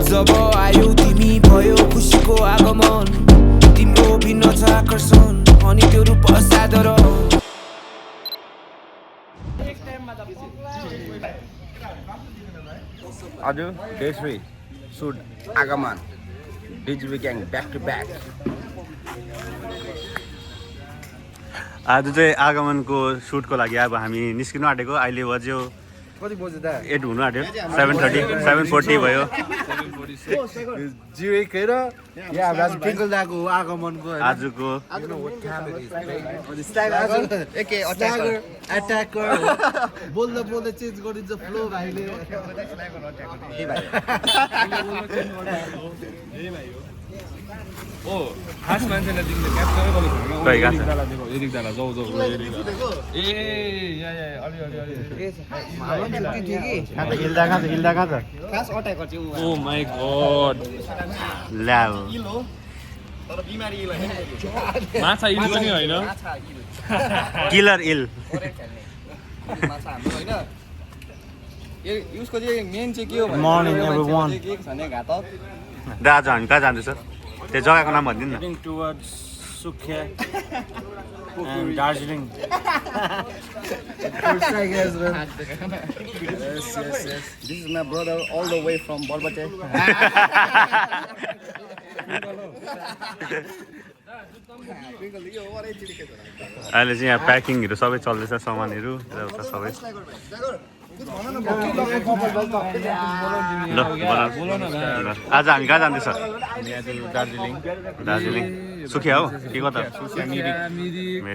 जब आयो तिमी भयो खुसीको आगमन तिम्रो भिन्न छ आकर्षण अनि त्यो रूप असाधारण आज डे 3 सुट आगमन डिजिबी ग्याङ ब्याक टु ब्याक आज चाहिँ आगमनको सुटको लागि अब हामी निस्किनु आँटेको अहिले बज्यो कति बज्यो त 8 हुनु आँट्यो 7:30 7:40 भयो जिउ एकेर यहाँ आज ट्विङ्कल दाको आगमनको आजको एके अट्याकर बोल्दा बोल्दा चेन्ज गरिन्छ फ्लो भाइले ओ खास मान्छेलाई तिमीले क्याप्चरै गर्नु सक्दैन खै गएको छ? एरिक दाला जाऊ ए यहाँ अलि हिल्दा कहाँ छ खास अट्याकर चाहिँ ओ माई गॉड ल्याब तर बिमारी माछा इल पनि होइन किलर इल माछा हाम्रो होइन उसको चाहिँ मेन चाहिँ के हो भने Morning, everyone. के छ भने घातक दाजु हामी कहाँ जाँदैछ त्यो जग्गाको नाम भनिदिनु न Heading towards Sukhya and Darjeeling. Yes. This is my brother all the way from Balbate. अहिले चाहिँ यहाँ प्याकिङहरू सबै चल्दैछ सामानहरू ल्याउँछ सबै ल आज हामी कहाँ जाँदैछ दार्जिलिङ सुखिया हो के कता मिरिक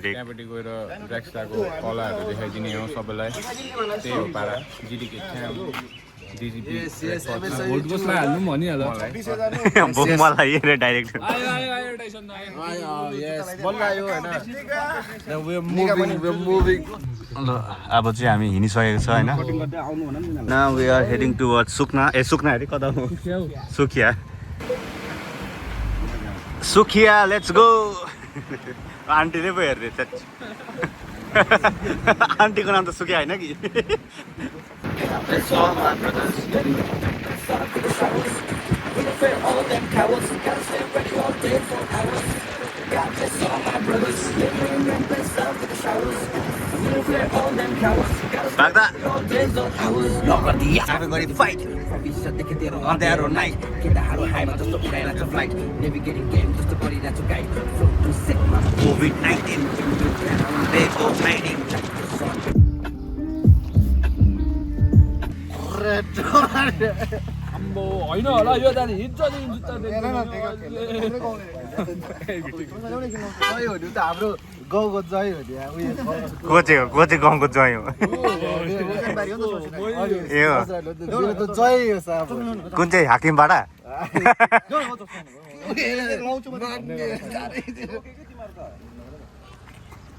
त्यहाँपट्टि गएर ड्राक्सटाको कलाहरू देखाइदिने हो सबैलाई त्यही हो पारा जिडिके डिजिपी भोटकोसलाई हाल्नु पनि भनिहाल मलाई हेरेर डाइरेक्ट ल अब चाहिँ हामी हिँडिसकेको छ होइन now we are heading towards Sukna Sukna अरे कता हो सुखिया सुखिया लेट्स गो आन्टीले पो हेर्दै आन्टीको नाम त सुखिया होइन कि Bagda. Have a great fight. On the arrow night. Get the arrow high, but just to play that's a flight. Navigating game, just a body that's a guide. To Sigma. COVID-19. They both made him. आम्बो होइन होला यो दानी हिजोदेखि जुत्ता हाम्रो गाउँको जय हो को चाहिँ गाउँको जय हो ए हो जय हो कुन चाहिँ हाकिमबाट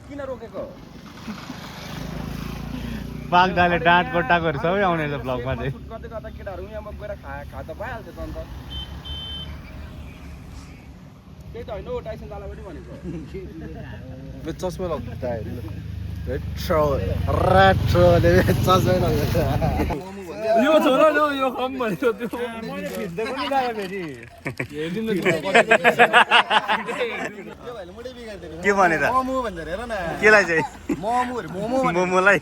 किन रोकेको बागदाले डाँट कोट्टाकोहरू सबै आउने रहेछ ब्लगमा चाहिँ गर्दै गर्दा केटाहरू यहाँ गएर खा त भइहाल्छ त अन्त त्यही त होइन हो टाइसन दालाबाट भनेको चस्मा लाग्छ चस्मै लाग्छ यो छोरा न यो कम भनेको त्यो के भने त केलाई चाहिँ मोमोलाई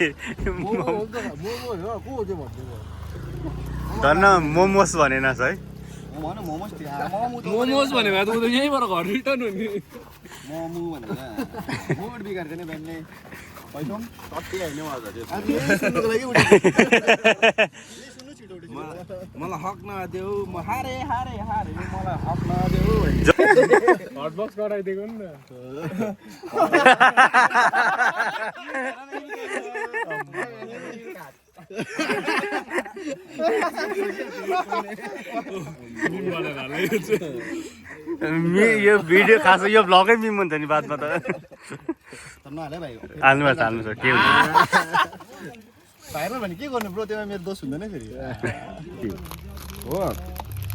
धन्न मोमोस भनेन है मोमोस भने भए त उता यहीँबाट घर रिटर्न हुने मोमो भनेर मोड बिगार्दैन बिहानले पैसौँ कति होइन मलाई हक नदेऊ म हारे हारे हारे मलाई हक नदेऊ हटबक्स गराइदिएको नि यो भिडियो खास यो भ्लगै मिम हुन्छ नि बादमा त नहाले भाइ हाल्नु छ के हुन्छ भाइरल भने के गर्नु ब्रो त्यसमा मेरो दोष हुँदैन फेरि हो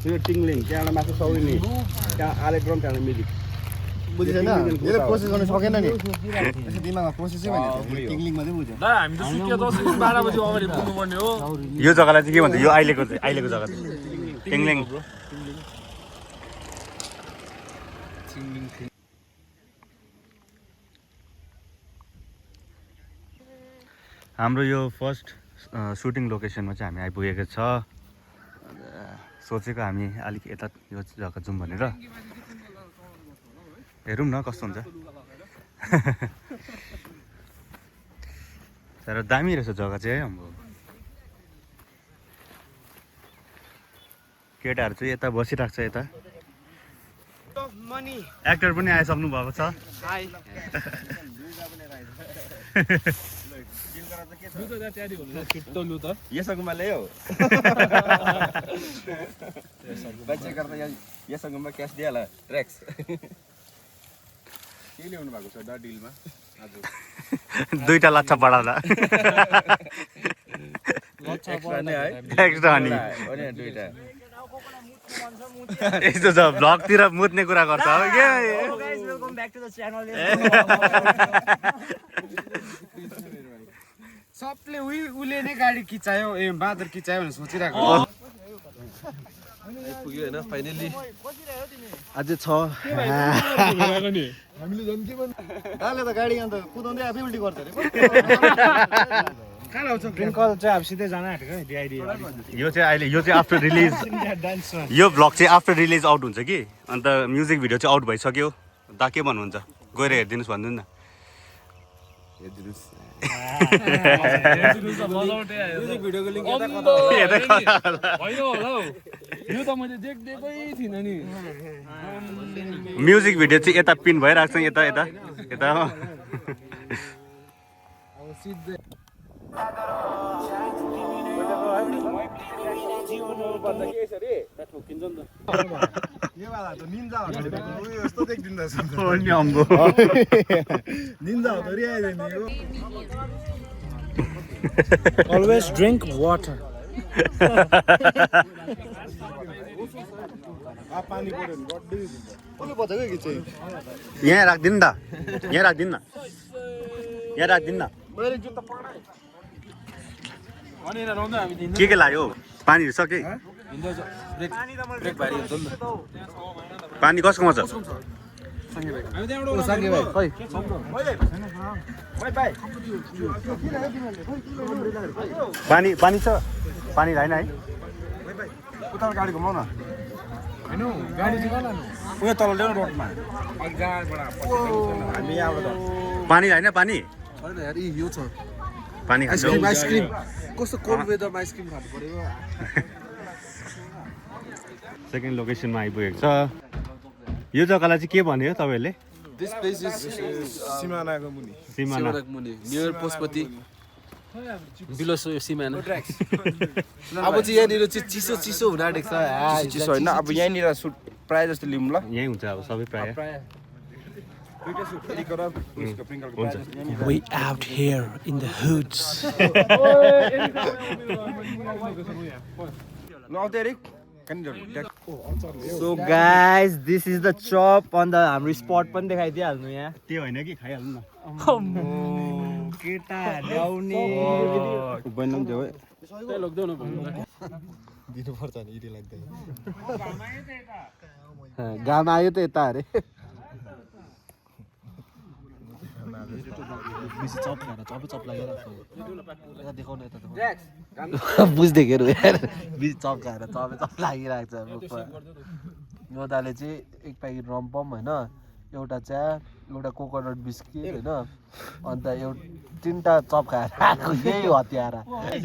त्यो टिङलिङ त्यहाँबाट माथि सौरिने त्यहाँ आलेग्राम त्यहाँबाट मिरिक बुझिएन यसले प्रोसेस गर्न सकेन नि यसो दिमागमा प्रोसेसै भने टिङलिङ मात्रै बुझ्यो दा हामी त सुत्यो 10 12 बजे अगाडि पुग्नु पर्ने हो यो जग्गालाई चाहिँ के भन्छ यो अहिलेको जग्गा चाहिँ टिङलिङ हाम्रो यो फर्स्ट सुटिङ लोकेसनमा चाहिँ हामी आइपुगेको छ सोचेको हामी अलिक यता यो जग्गा जाउँ भनेर हेरौँ न कस्तो हुन्छ तर दामी रहेछ जग्गा चाहिँ है हाम्रो केटाहरू चाहिँ यता बसिरहेको छ यता एक्टर पनि आइसक्नु भएको छ यससँग ल्यायो बच्चा गर्दा यससँग क्यास दिइहाल ट्र्याक्स के ल्याउनु भएको छ दा डिलमा आज दुईटा लच्छा बढाउँदा एक्स्ट्रा नै है एक्स्ट्रा अनि अनि दुईटा यस्तो छ भ्लगतिर मुत्ने कुरा गर्छ हो के सबले उले नै गाडी खिचायो बाँदर खिचायो भनेर सोचिरहेको पुग्यो हैन फाइनली अझै छ हामीले झन् के भन्नु दाले त गाडी अन्त कुदाउँदै आफै उल्टी गर्छ अरे ट्रिङ्कल चाहिँ अब सिधै जान आँटेको नि डिआइडी यो चाहिँ अहिले यो चाहिँ आफ्टर रिलिज यो भ्लग चाहिँ आफ्टर रिलिज आउट हुन्छ कि अन्त म्युजिक भिडियो चाहिँ आउट भइसक्यो दा के भन्नुहुन्छ गएर हेरिदिनुहोस् भन्नु न म्युजिक भिडियो चाहिँ यता पिन भइरहेको छ यता यता यता निन्जा हो यस्तो देखिँदैछ निन्जा हो रिआइदिने यो अलवेज ड्रिङ्क वाटर पानी पऱ्यो भने बड्दै कसले बचाएको कि चाहिँ यहाँ राखिदिनु त यहाँ राखिदिनु न यहाँ राखिदिनु न मैले जुत्ता पक्राएँ के लाग्यो पानीहरू सके पानी कसकोमा छ पानी पानी छ पानी छैन है उता गाडी घुमाउ न उयो तल ल्याउनु रोडमा हामी यहाँबाट पानी छैन पानी छैन यार यो छ पानी खान्छ आइसक्रिम कस्तो कोल्ड वेदरमा आइसक्रिम खानु पर्यो सेकेन्ड लोकेसनमा आइपुगेको छ यो जग्गालाई चाहिँ के भन्यो तपाईँहरूले दिस प्लेस इज सिमानाको मुनि सिमाना मुनि नियर पशुपति बिलो सिमाना अब चाहिँ यहाँनिर चाहिँ चिसो चिसो हुन आँटेको छ चिसो होइन अब यहीँनिर सुट प्रायः जस्तो लिउँ ल यहीँ हुन्छ अब सबै प्रायः We out here in the hoods. So guys, this is the chop on the हाम्रो स्पट पनि देखाइदिइहाल्नु यहाँ त्यो होइन कि खाइहाल्नु न केटा ल्याउने दिनुपर्छ नि इडी लाग्दैन गाम आयो त यता अरे बेसी चप खाएर चप लागिरहेको यता देखाउनु यता बुझ्दै के यार बेसी चप खाएर चप लागिरहेको छ योदाले चाहिँ एक प्याकेट रम्पम होइन एउटा चिया एउटा कोकोनट बिस्किट होइन अन्त एउटा 3टा चप खाएर आएको यही हतियार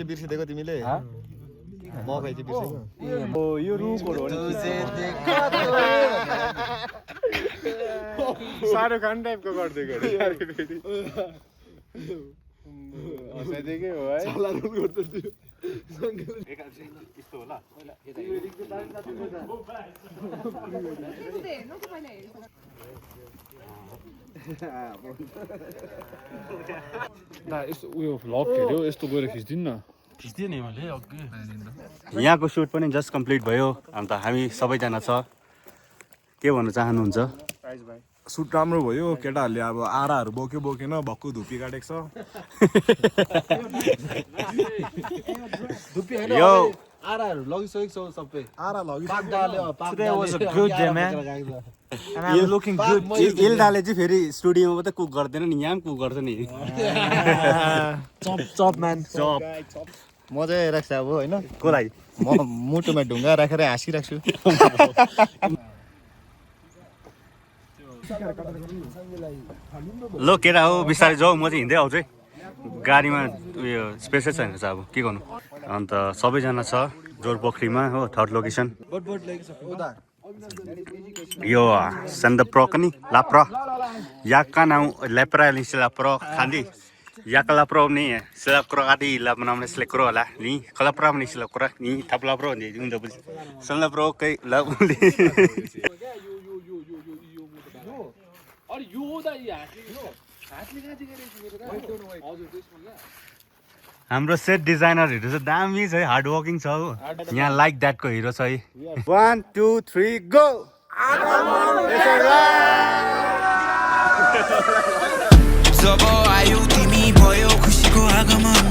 बिर्सिदिएको तिमीले मकै चाहिँ बिर्सेको यो रुखहरू शाहरुख खान टाइपको गर्दै गयो हँसाइदिएकै हो है यस्तो उयो भ्लग हेऱ्यो यस्तो गएर खिच्दिनु न खिच्दियो नि मैले अघि यहाँको सुट पनि जस्ट कम्प्लिट भयो अन्त हामी सबैजना छ के भन्न चाहनुहुन्छ सुट राम्रो भयो केटाहरूले अब आराहरू बोकेन भक्कु धुपी काटेको छ आराहरू लगिसकेको छौ सबै आरा लगिसक्यो। पाक डाल्यो पाक Today was a good day, man. And I'm looking good. इल्दाले चाहिँ फेरि स्टुडियोमा मात्रै कुक गर्दैन नि, यहाँ पनि कुक गर्छ नि। Chop, man. चप मजा आइरहेको छ अब होइन कोलाई म मुटुमा ढुङ्गा राखेर हाँसिरहेको छु लो केटा हो बिस्तारै जाऊ, म चाहिँ हिँड्दै आउँछु है। गाडीमा उयो स्पेसै छैन छ अब के गर्नु। अन्त सबैजना छ जोरपोखरीमा हो, थर्ड लोकेसन यो सन्दप्रो नि लाप्रो याका नाउ लेप्रा लिसलाप्रो खाली याका लाप्रो नि सलाप्रो आदि ला बनाउने स्लेक्रो होला नि कलाप्रो नि स्लेक्रो नि थपलाप्रो नि जुन दबु सलाप्रो कै लाउली हाम्रो सेट डिजाइनरहरू चाहिँ दामी छ है, हार्ड वर्किङ छ हो। यहाँ लाइक द्याटको हिरो छ है। 1 2 3 गो। जब आयो तिमी भयो खुसीको आगमन